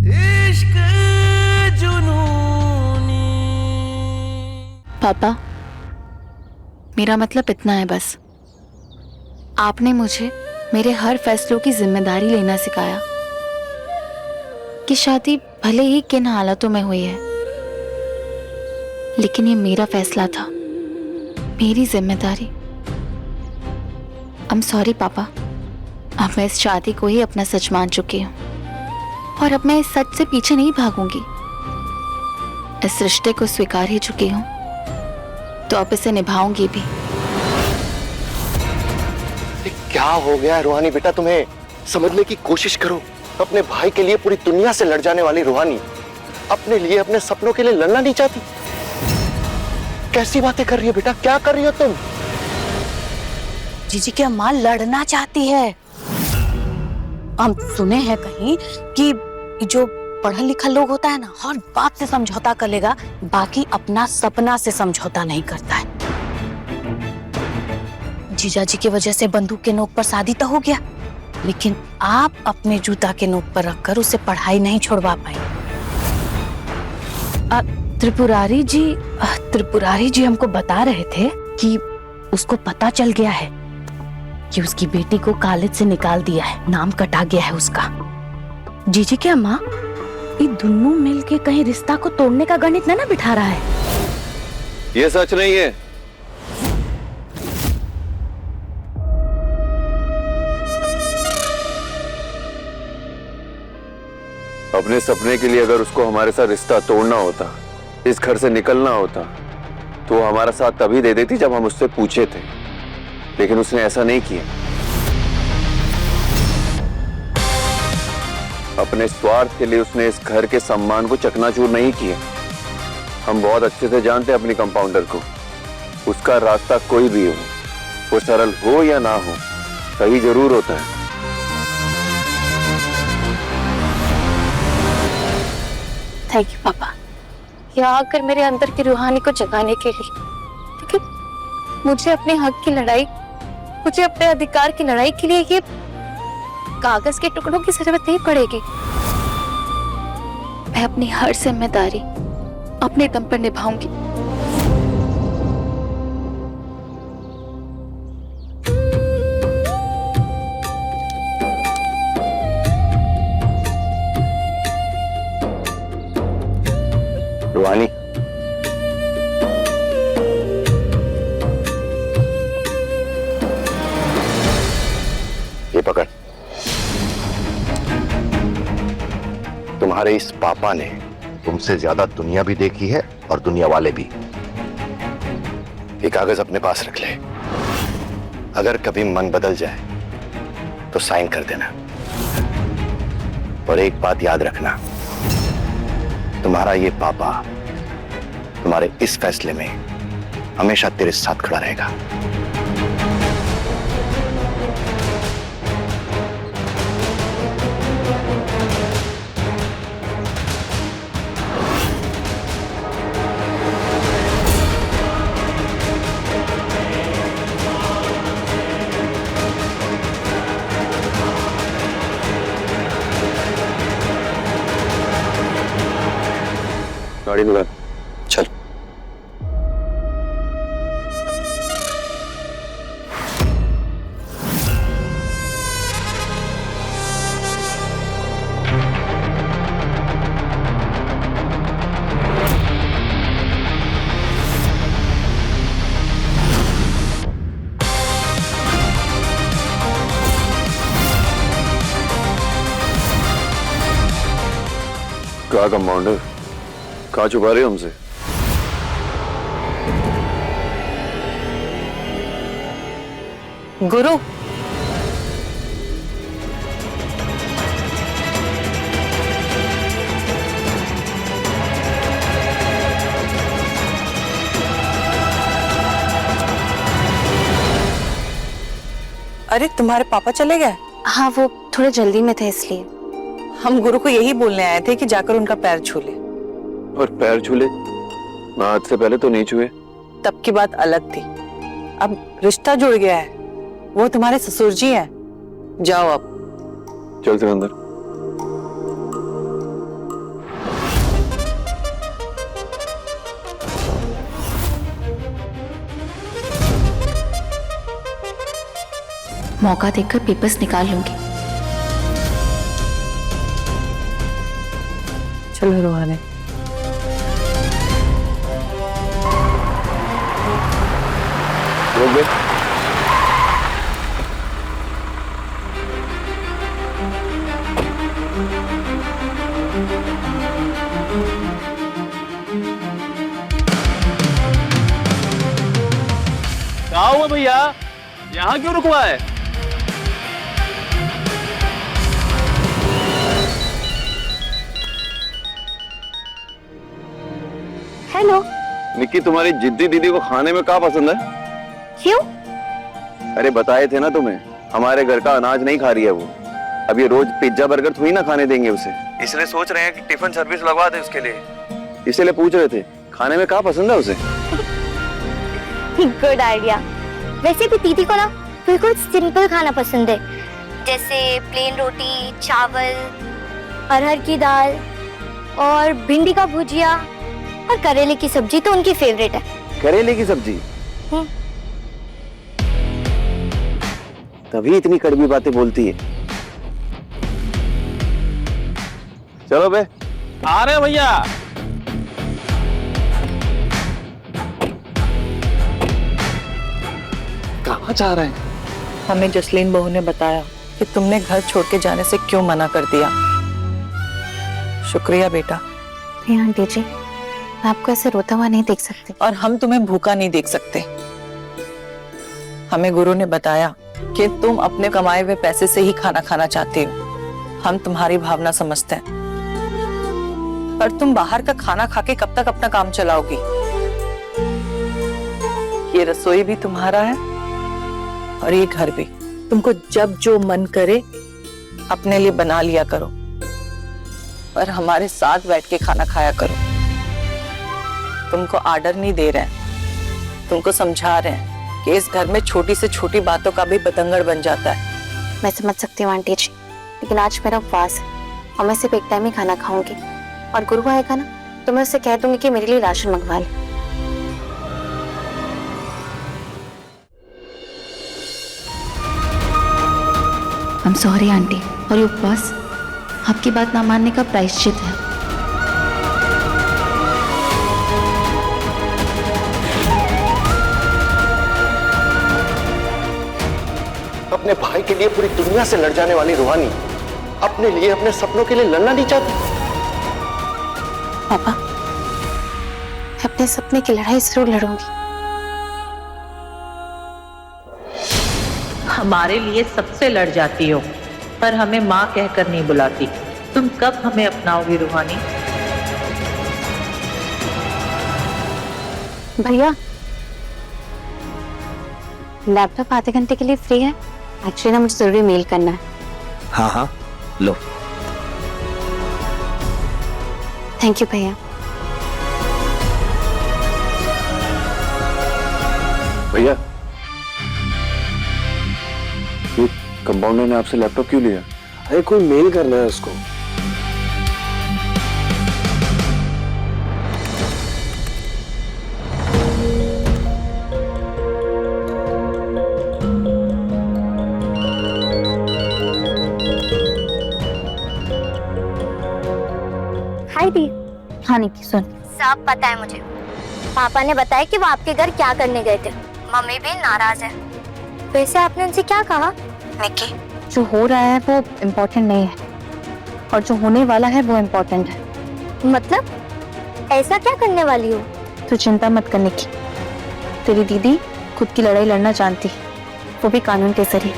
इश्क जुनूनी। पापा, मेरा मतलब इतना है बस। आपने मुझे मेरे हर फैसलों की जिम्मेदारी लेना सिखाया कि शादी भले ही किन हालातों में हुई है, लेकिन ये मेरा फैसला था, मेरी जिम्मेदारी। I'm sorry पापा, अब मैं इस शादी को ही अपना सच मान चुकी हूँ और अब मैं इस सच से पीछे नहीं भागूंगी। इस रिश्ते को स्वीकार ही चुकी हूँ तो अब इसे निभाऊंगी भी। क्या हो गया है रूहानी बेटा, तुम्हें समझने की कोशिश करो। अपने भाई के लिए पूरी दुनिया से लड़ जाने वाली रूहानी अपने लिए, अपने सपनों के लिए लड़ना नहीं चाहती। कैसी बातें कर रही हो बेटा, क्या कर रही हो तुम? जीजी की अम्मा लड़ना चाहती है। हम सुने हैं कहीं कि जो पढ़ा लिखा लोग होता है ना, हर बात से समझौता कर लेगा, बाकी अपना सपना से समझौता नहीं करता है। जीजा जी की वजह से बंदूक के नोक पर शादी तो हो गया, लेकिन आप अपने जूता के नोक पर रखकर उसे पढ़ाई नहीं छोड़वा पाए। त्रिपुरारी जी हमको बता रहे थे कि उसको पता चल गया है कि उसकी बेटी को कॉलेज से निकाल दिया है, नाम कटा गया है उसका। जीजी के अम्मा, ये दोनों मिलके कहीं रिश्ता को तोड़ने का गणित ना बिठा रहा है। ये सच नहीं है। अपने सपने के लिए अगर उसको हमारे साथ रिश्ता तोड़ना होता, इस घर से निकलना होता, तो वो हमारा साथ तभी दे देती जब हम उससे पूछे थे, लेकिन उसने ऐसा नहीं किया। अपने स्वार्थ के लिए उसने इस घर के सम्मान को चकनाचूर नहीं किया। हम बहुत अच्छे से जानते हैं अपनी कंपाउंडर को। उसका रास्ता कोई भी हो, वो सरल हो या ना हो, सही जरूर होता है। थैंक यू पापा, यहाँ आकर मेरे अंदर की रूहानी को जगाने के लिए। लेकिन मुझे अपने हक की लड़ाई, मुझे अपने अधिकार की लड़ाई के लिए ये कागज के टुकड़ों की जरूरत नहीं पड़ेगी। मैं अपनी हर जिम्मेदारी अपने दम पर निभाऊंगी। रूहानी, ये पकड़। तुम्हारे इस पापा ने तुमसे ज्यादा दुनिया भी देखी है और दुनिया वाले भी। ये कागज अपने पास रख ले। अगर कभी मन बदल जाए तो साइन कर देना। और एक बात याद रखना, तुम्हारा ये पापा तुम्हारे इस फैसले में हमेशा तेरे साथ खड़ा रहेगा। गाड़ी निकाल, चल। क्या कंपाउंडर, कहाँ छुपा रहे हो हमसे? गुरु, अरे तुम्हारे पापा चले गए? हाँ, वो थोड़े जल्दी में थे इसलिए। हम गुरु को यही बोलने आए थे कि जाकर उनका पैर छू ले। और पैर छूले? मैं आज से पहले तो नहीं छुए। तब की बात अलग थी, अब रिश्ता जुड़ गया है। वो तुम्हारे ससुर जी हैं। जाओ अब। चल सिकंदर। मौका देखकर पेपर्स निकाल लूंगी। चलो रूहानी। रोक दे। क्या हुआ भैया, यहाँ क्यों रुकवा है? हेलो। निक्की, तुम्हारी जिद्दी दीदी को खाने में क्या पसंद है? क्यों? अरे बताए थे ना तुम्हें, हमारे घर का अनाज नहीं खा रही है वो। अब ये रोज पिज्जा बर्गर थोड़ी ना खाने देंगे उसे, इसलिए सोच रहे हैं कि टिफिन सर्विस लगवा दे उसके लिए। इसीलिए पूछ रहे थे खाने में क्या पसंद है उसे। Good idea. वैसे भी दीदी को ना बिल्कुल सिंपल खाना पसंद है, जैसे प्लेन रोटी, चावल, अरहर की दाल और भिंडी का भुजिया और करेले की सब्जी तो उनकी फेवरेट है। करेले की सब्जी? तभी इतनी कड़वी बातें बोलती है। चलो बे, आ रहे भैया। कहाँ जा रहे हैं? हमें जसलीन बहू ने बताया कि तुमने घर छोड़ के जाने से क्यों मना कर दिया। शुक्रिया बेटा। नहीं आंटी जी, मैं आपको ऐसे रोता हुआ नहीं देख सकती। और हम तुम्हें भूखा नहीं देख सकते। हमें गुरु ने बताया कि तुम अपने कमाए हुए पैसे से ही खाना खाना चाहती हो। हम तुम्हारी भावना समझते हैं, पर तुम बाहर का खाना खा के कब तक अपना काम चलाओगी? ये रसोई भी तुम्हारा है और ये घर भी। तुमको जब जो मन करे अपने लिए बना लिया करो, पर हमारे साथ बैठ के खाना खाया करो। तुमको आर्डर नहीं दे रहे हैं, तुमको समझा रहे हैं कि इस घर में छोटी से छोटी बातों का भी बतंगड़ बन जाता है। मैं समझ सकती हूँ आंटी जी, लेकिन आज मेरा उपवास है और मैं सिर्फ एक टाइम ही खाना खाऊंगी। और गुरु आएगा ना तो मैं उससे कह दूंगी कि मेरे लिए राशन मंगवा ले। I'm sorry आंटी, और ये उपवास आपकी बात ना मानने का प्रायश्चित है। अपने भाई के लिए पूरी दुनिया से लड़ जाने वाली रूहानी अपने लिए, अपने सपनों के लिए लड़ना नहीं चाहती। पापा, मैं अपने सपने की लड़ाई जरूर लड़ूंगी। हमारे लिए सबसे लड़ जाती हो, पर हमें माँ कहकर नहीं बुलाती। तुम कब हमें अपनाओगी रूहानी? भैया, लैपटॉप आधे घंटे के लिए फ्री है। एक्चुअली ना मुझे जरूरी मेल करना है। हाँ हाँ लो। थैंक यू भैया। भैया, ये कंपाउंडर ने आपसे लैपटॉप क्यों लिया? अरे कोई मेल करना है उसको। हाय दी। हाँ निकी सुन, सब पता है मुझे। पापा ने बताया कि वो आपके घर क्या करने गए थे। मम्मी भी नाराज है। वैसे आपने उनसे क्या कहा? निकी, जो हो रहा है वो इम्पोर्टेंट नहीं है और जो होने वाला है वो इम्पोर्टेंट है। मतलब ऐसा क्या करने वाली हो? तो चिंता मत करने की। तेरी दीदी खुद की लड़ाई लड़ना जानती है, वो भी कानून के जरिए।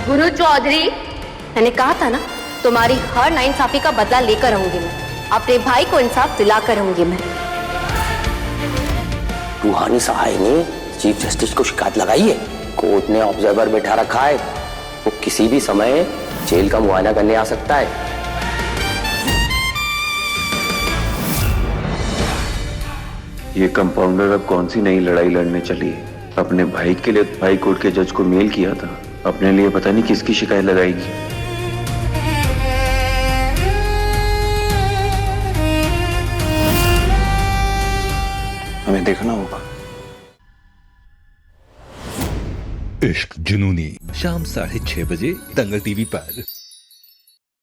गुरु चौधरी, मैंने कहा था ना, तुम्हारी हर नाइंसाफी का बदला लेकर रहूंगी मैं। अपने भाई को इंसाफ दिलाकर रहूंगी मैं। रूहानी सहाय ने चीफ जस्टिस को शिकायत लगाई है। कोर्ट ने ऑब्जर्वर बैठा रखा है, वो किसी भी समय जेल का मुआयना करने आ सकता है। ये कंपाउंडर अब कौन सी नई लड़ाई लड़ने चली है? अपने भाई के लिए हाई कोर्ट के जज को मेल किया था, अपने लिए पता नहीं किसकी शिकायत लगाएगी। तुम्हें देखना होगा। इश्क जुनूनी शाम 6:30 बजे दंगल टीवी पर।